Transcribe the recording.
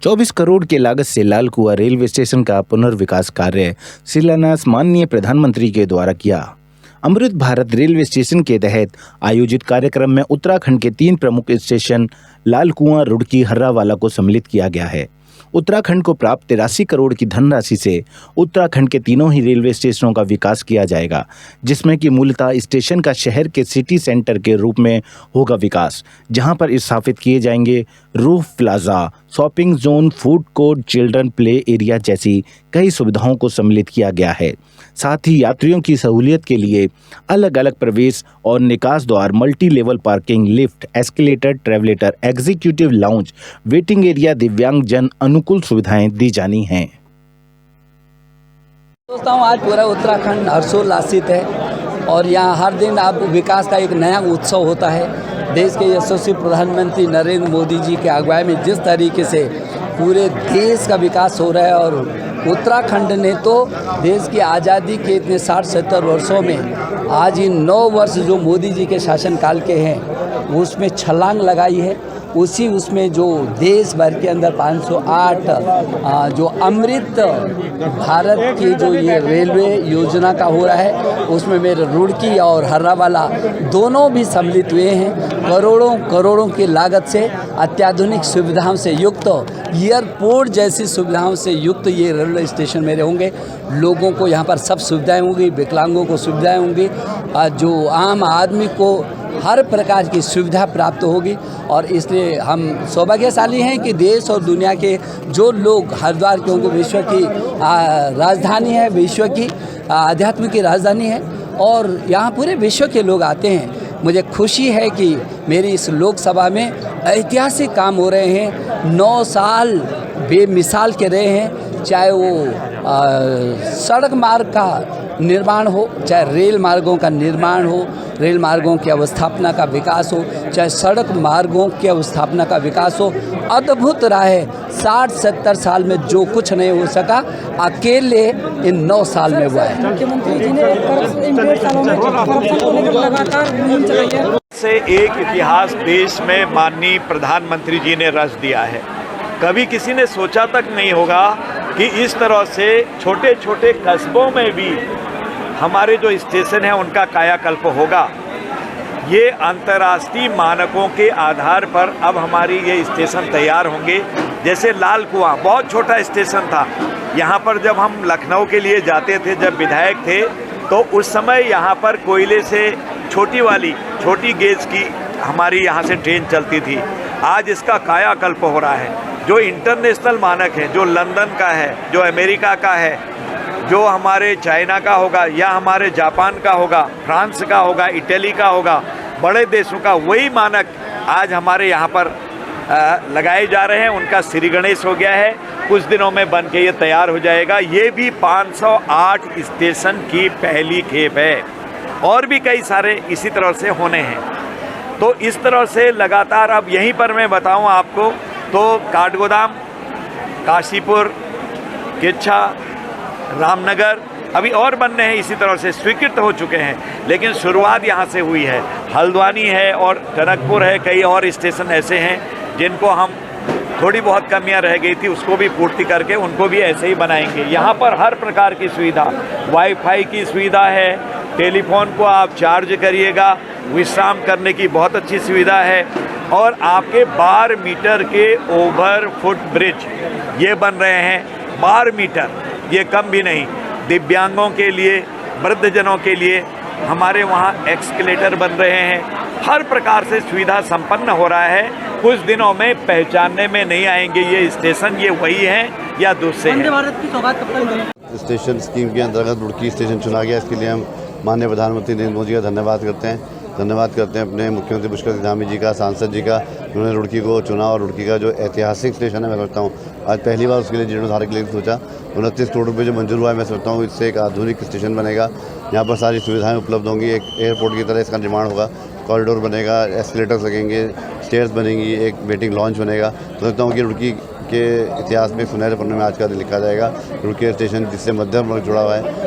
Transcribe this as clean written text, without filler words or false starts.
24 करोड़ की लागत से लाल कुआं रेलवे स्टेशन का पुनर्विकास कार्य शिलान्यास माननीय प्रधानमंत्री के द्वारा किया। अमृत भारत रेलवे स्टेशन के तहत आयोजित कार्यक्रम में उत्तराखंड के 3 प्रमुख स्टेशन लाल कुआं, रुड़की, हर्रावाला को सम्मिलित किया गया है। उत्तराखंड को प्राप्त 83 करोड़ की धनराशि से उत्तराखंड के तीनों ही रेलवे स्टेशनों का विकास किया जाएगा, जिसमें कि मूलतः स्टेशन का शहर के सिटी सेंटर के रूप में होगा विकास, जहां पर स्थापित किए जाएंगे roof plaza, shopping zone, food court, children play area जैसी कई सुविधाओं को सम्मिलित किया गया है। साथ ही यात्रियों की सहूलियत के लिए अलग अलग प्रवेश और निकास द्वार, multi level parking, lift, escalator, travelator, executive lounge, waiting area, दिव्यांग जन अनुकूल सुविधाएं दी जानी हैं। सोचता हूँ आज पूरा उत्तराखंड हर्षोल्लासित है और यहाँ हर दिन अब विकास का एक नया उत्सव होता है। देश के यशस्वी प्रधानमंत्री नरेंद्र मोदी जी के अगुवाई में जिस तरीके से पूरे देश का विकास हो रहा है और उत्तराखंड ने तो देश की आज़ादी के इतने 60-70 वर्षों में आज इन 9 वर्ष जो मोदी जी के शासनकाल के हैं उसमें छलांग लगाई है। उसमें जो देश भर के अंदर 508 जो अमृत भारत की जो ये रेलवे योजना का हो रहा है उसमें मेरे रुड़की और हर्रावाला दोनों भी सम्मिलित हुए हैं। करोड़ों की लागत से अत्याधुनिक सुविधाओं से युक्त, एयरपोर्ट जैसी सुविधाओं से युक्त ये रेलवे स्टेशन मेरे होंगे। लोगों को यहाँ पर सब सुविधाएं होंगी, विकलांगों को सुविधाएं होंगी, जो आम आदमी को हर प्रकार की सुविधा प्राप्त होगी। और इसलिए हम सौभाग्यशाली हैं कि देश और दुनिया के जो लोग हरिद्वार के होंगे, विश्व की राजधानी है, विश्व की आध्यात्म की राजधानी है और यहाँ पूरे विश्व के लोग आते हैं। मुझे खुशी है कि मेरी इस लोकसभा में ऐतिहासिक काम हो रहे हैं। 9 साल बेमिसाल के रहे हैं, चाहे वो सड़क मार्ग का निर्माण हो, चाहे रेल मार्गों का निर्माण हो, रेल मार्गों की अवस्थापना का विकास हो, चाहे सड़क मार्गों की अवस्थापना का विकास हो। अद्भुत रहा है। 60-70 साल में जो कुछ नहीं हो सका अकेले इन 9 साल में हुआ है। मुख्यमंत्री जी ने इन 1.5 सालों में करप्शन को लेकर लगातार मुहिम चलाई है। से एक इतिहास देश में माननीय प्रधानमंत्री जी ने रच दिया है। कभी किसी ने सोचा तक नहीं होगा कि इस तरह से छोटे छोटे कस्बों में भी हमारे जो स्टेशन हैं उनका कायाकल्प होगा। ये अंतर्राष्ट्रीय मानकों के आधार पर अब हमारी ये स्टेशन तैयार होंगे। जैसे लाल कुआं बहुत छोटा स्टेशन था, यहाँ पर जब हम लखनऊ के लिए जाते थे, जब विधायक थे, तो उस समय यहाँ पर कोयले से छोटी गेज की हमारी यहाँ से ट्रेन चलती थी। आज इसका कायाकल्प हो रहा है। जो इंटरनेशनल मानक है, जो लंदन का है, जो अमेरिका का है, जो हमारे चाइना का होगा या हमारे जापान का होगा, फ्रांस का होगा, इटली का होगा, बड़े देशों का वही मानक आज हमारे यहाँ पर लगाए जा रहे हैं। उनका श्री गणेश हो गया है, कुछ दिनों में बन के ये तैयार हो जाएगा। ये भी 508 स्टेशन की पहली खेप है और भी कई सारे इसी तरह से होने हैं। तो इस तरह से लगातार अब यहीं पर मैं बताऊं आपको तो काठगोदाम, काशीपुर, किच्छा, रामनगर अभी और बनने हैं, इसी तरह से स्वीकृत हो चुके हैं, लेकिन शुरुआत यहाँ से हुई है। हल्द्वानी है और टनकपुर है, कई और स्टेशन ऐसे हैं जिनको हम थोड़ी बहुत कमियां रह गई थी उसको भी पूर्ति करके उनको भी ऐसे ही बनाएंगे। यहाँ पर हर प्रकार की सुविधा, वाईफाई की सुविधा है, टेलीफोन को आप चार्ज करिएगा, विश्राम करने की बहुत अच्छी सुविधा है और आपके 12 मीटर के ओवर फुट ब्रिज ये बन रहे हैं। 12 मीटर, ये कम भी नहीं। दिव्यांगों के लिए, वृद्धजनों के लिए हमारे वहाँ एस्केलेटर बन रहे हैं। हर प्रकार से सुविधा संपन्न हो रहा है। कुछ दिनों में पहचानने में नहीं आएंगे ये स्टेशन ये वही हैं या दूसरे हैं। भारत की सौगात कब तक मिलेगी? स्टेशन स्कीम के अंतर्गत रुड़की स्टेशन चुना गया, इसके लिए हम माननीय प्रधानमंत्री नरेंद्र मोदी का धन्यवाद करते हैं अपने मुख्यमंत्री पुष्कर सिंह धामी जी का, सांसद जी का, उन्होंने रुड़की को चुना और रुड़की का जो ऐतिहासिक स्टेशन है मैं समझता हूँ आज पहली बार उसके लिए जीर्णोद्धार के लिए सोचा। 29 करोड़ रुपये जो मंजूर हुआ है, मैं समझता हूँ इससे एक आधुनिक स्टेशन बनेगा। यहाँ पर सारी सुविधाएं उपलब्ध होंगी, एक एयरपोर्ट की तरह इसका निर्माण होगा, कॉरिडोर बनेगा, एस्केलेटर्स लगेंगे, स्टेयर्स बनेंगी, एक वेटिंग लॉन्च बनेगा। तो समझता हूँ कि रुड़की के इतिहास में सुनहरे पन्ने में आज का दिन लिखा जाएगा। रुड़की स्टेशन जिससे मध्यम वर्ग जुड़ा हुआ है